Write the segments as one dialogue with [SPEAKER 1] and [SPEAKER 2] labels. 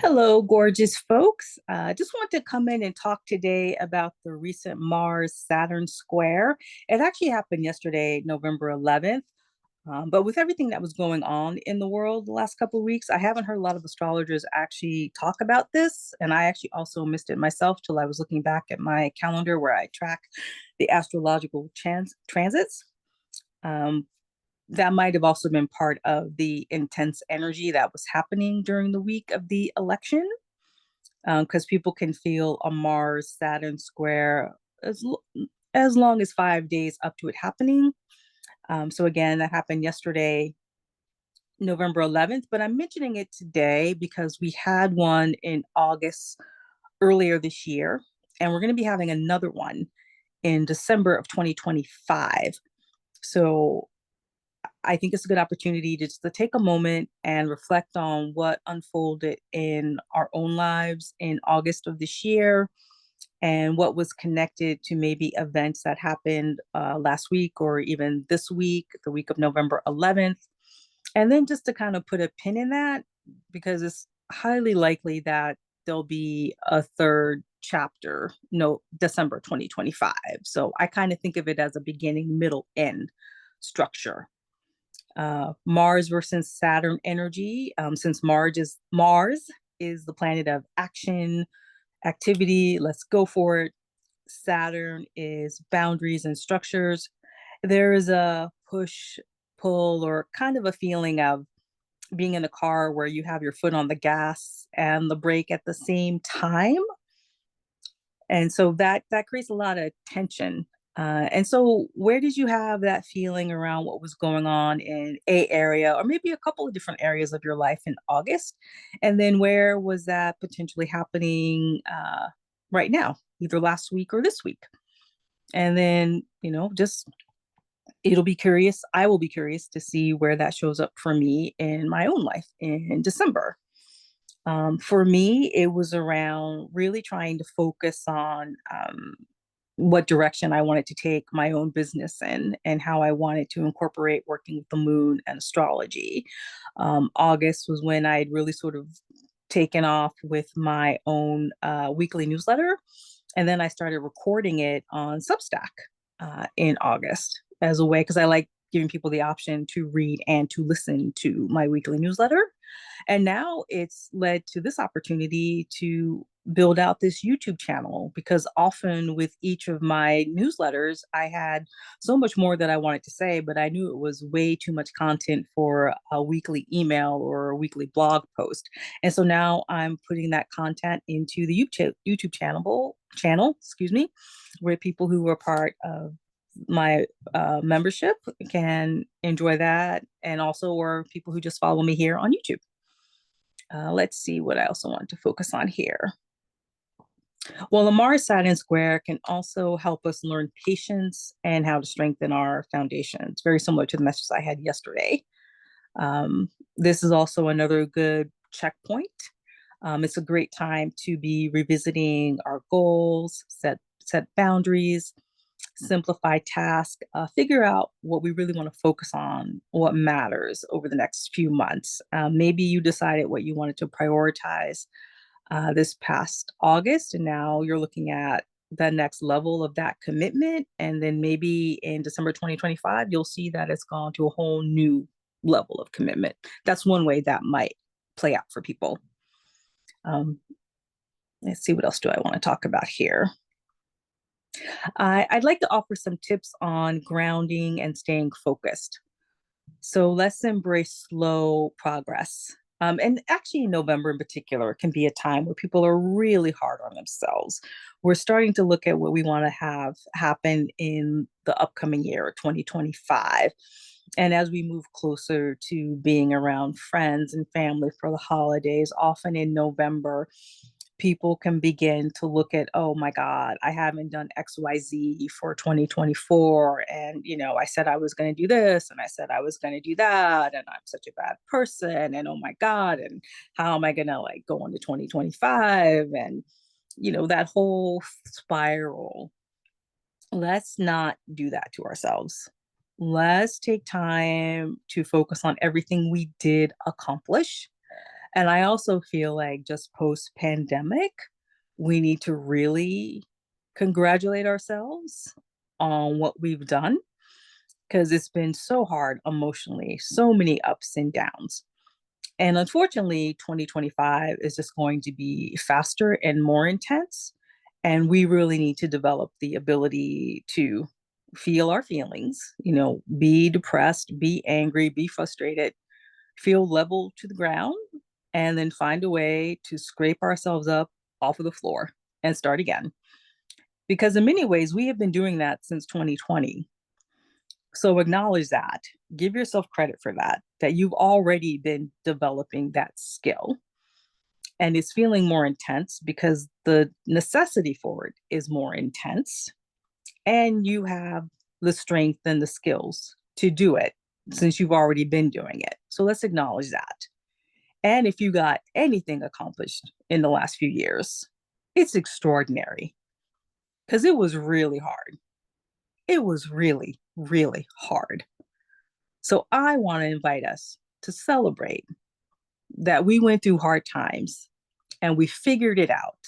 [SPEAKER 1] Hello, gorgeous folks. Just want to come in and talk today about the recent Mars Saturn square. It actually happened yesterday, November 11th. But with everything that was going on in the world the last couple of weeks, I haven't heard a lot of astrologers actually talk about this. And I actually also missed it myself till I was looking back at my calendar where I track the astrological transits. Um, that might have also been part of the intense energy that was happening during the week of the election, because people can feel a Mars Saturn square as long as 5 days up to it happening. So again, that happened yesterday, November 11th, but I'm mentioning it today because we had one in August earlier this year, and we're going to be having another one in December of 2025. So I think it's a good opportunity to take a moment and reflect on what unfolded in our own lives in August of this year and what was connected to maybe events that happened last week or even this week, the week of November 11th. And then just to kind of put a pin in that, because it's highly likely that there'll be a third chapter, no, December 2025. So I kind of think of it as a beginning, middle, end structure. Mars versus Saturn energy, since Mars is the planet of action, activity, let's go for it. Saturn is boundaries and structures. There is a push, pull, or kind of a feeling of being in a car where you have your foot on the gas and the brake at the same time. And so that creates a lot of tension. And so, where did you have that feeling around what was going on in a area, or maybe a couple of different areas of your life in August? And then, where was that potentially happening right now, either last week or this week? And then, just it'll be curious. I will be curious to see where that shows up for me in my own life in December. For me, it was around really trying to focus on what direction I wanted to take my own business in and how I wanted to incorporate working with the moon and astrology. August was when I had really sort of taken off with my own weekly newsletter. And then I started recording it on Substack in August as a way, because I like giving people the option to read and to listen to my weekly newsletter. And now it's led to this opportunity to build out this YouTube channel, because often with each of my newsletters, I had so much more that I wanted to say, but I knew it was way too much content for a weekly email or a weekly blog post. And so now I'm putting that content into the YouTube channel, excuse me, where people who are part of my membership can enjoy that, and also or people who just follow me here on YouTube. Let's see what I also want to focus on here. Well, the Mars Saturn square can also help us learn patience and how to strengthen our foundation. It's very similar to the message I had yesterday. This is also another good checkpoint. It's a great time to be revisiting our goals, set boundaries, simplify tasks, figure out what we really want to focus on, what matters over the next few months. Maybe you decided what you wanted to prioritize this past August, and now you're looking at the next level of that commitment. And then maybe in December 2025, you'll see that it's gone to a whole new level of commitment. That's one way that might play out for people. Let's see, what else do I want to talk about here? I'd like to offer some tips on grounding and staying focused. So let's embrace slow progress. And actually, November in particular can be a time where people are really hard on themselves. We're starting to look at what we want to have happen in the upcoming year, 2025. And as we move closer to being around friends and family for the holidays, often in November, people can begin to look at, oh my God, I haven't done XYZ for 2024. And, I said I was going to do this and I said I was going to do that. And I'm such a bad person. And oh my God. And how am I going to go into 2025? And, that whole spiral. Let's not do that to ourselves. Let's take time to focus on everything we did accomplish And I also feel like just post pandemic, we need to really congratulate ourselves on what we've done because it's been so hard emotionally, so many ups and downs. And unfortunately, 2025 is just going to be faster and more intense. And we really need to develop the ability to feel our feelings, be depressed, be angry, be frustrated, feel level to the ground, and then find a way to scrape ourselves up off of the floor and start again. Because in many ways, we have been doing that since 2020. So acknowledge that. Give yourself credit for that you've already been developing that skill. And it's feeling more intense because the necessity for it is more intense. And you have the strength and the skills to do it since you've already been doing it. So let's acknowledge that. And if you got anything accomplished in the last few years, it's extraordinary because it was really hard. It was really, really hard. So I want to invite us to celebrate that we went through hard times and we figured it out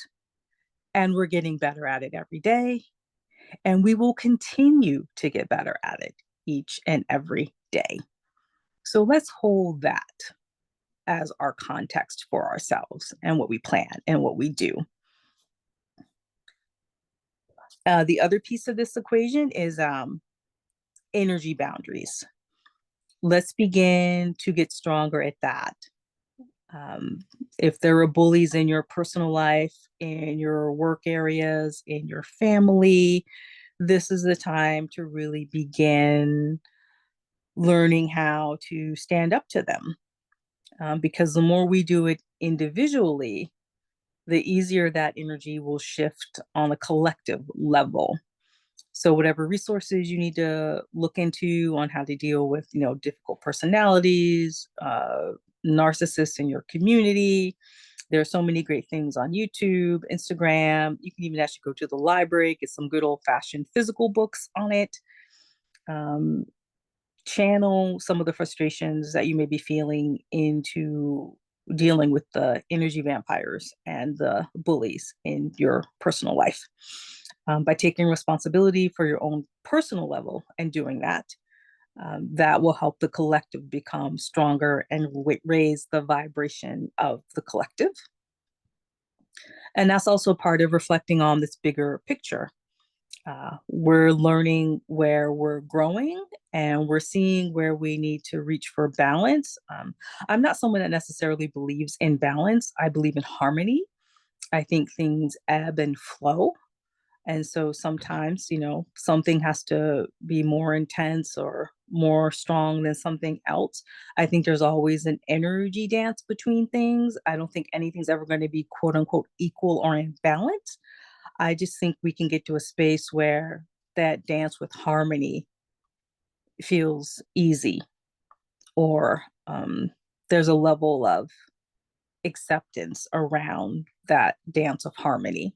[SPEAKER 1] and we're getting better at it every day. And we will continue to get better at it each and every day. So let's hold that as our context for ourselves and what we plan and what we do. The other piece of this equation is energy boundaries. Let's begin to get stronger at that. Um, if there are bullies in your personal life, in your work areas, in your family, this is the time to really begin learning how to stand up to them. Because the more we do it individually, the easier that energy will shift on a collective level. So whatever resources you need to look into on how to deal with, difficult personalities, narcissists in your community. There are so many great things on YouTube, Instagram. You can even actually go to the library, get some good old fashioned physical books on it. Um, Channel some of the frustrations that you may be feeling into dealing with the energy vampires and the bullies in your personal life. By taking responsibility for your own personal level and doing that, that will help the collective become stronger and raise the vibration of the collective. And that's also part of reflecting on this bigger picture. We're learning where we're growing and we're seeing where we need to reach for balance. I'm not someone that necessarily believes in balance. I believe in harmony. I think things ebb and flow. And so sometimes, something has to be more intense or more strong than something else. I think there's always an energy dance between things. I don't think anything's ever going to be quote unquote equal or in balance. I just think we can get to a space where that dance with harmony feels easy, or there's a level of acceptance around that dance of harmony.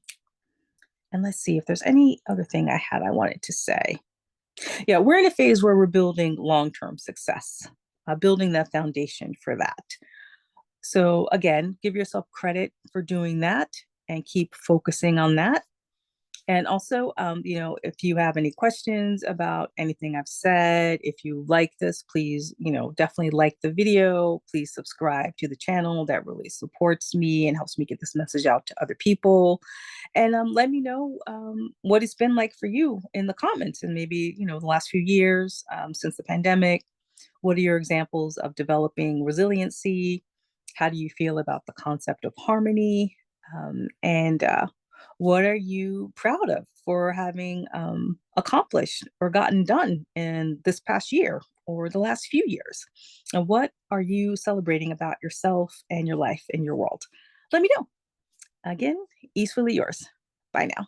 [SPEAKER 1] And let's see if there's any other thing I wanted to say. Yeah, we're in a phase where we're building long-term success, building that foundation for that. So again, give yourself credit for doing that and keep focusing on that. And also, if you have any questions about anything I've said, if you like this, please, definitely like the video. Please subscribe to the channel. That really supports me and helps me get this message out to other people. And let me know what it's been like for you in the comments, and maybe, the last few years since the pandemic. What are your examples of developing resiliency? How do you feel about the concept of harmony? And what are you proud of for having accomplished or gotten done in this past year or the last few years? And what are you celebrating about yourself and your life and your world? Let me know. Again, easily yours. Bye now.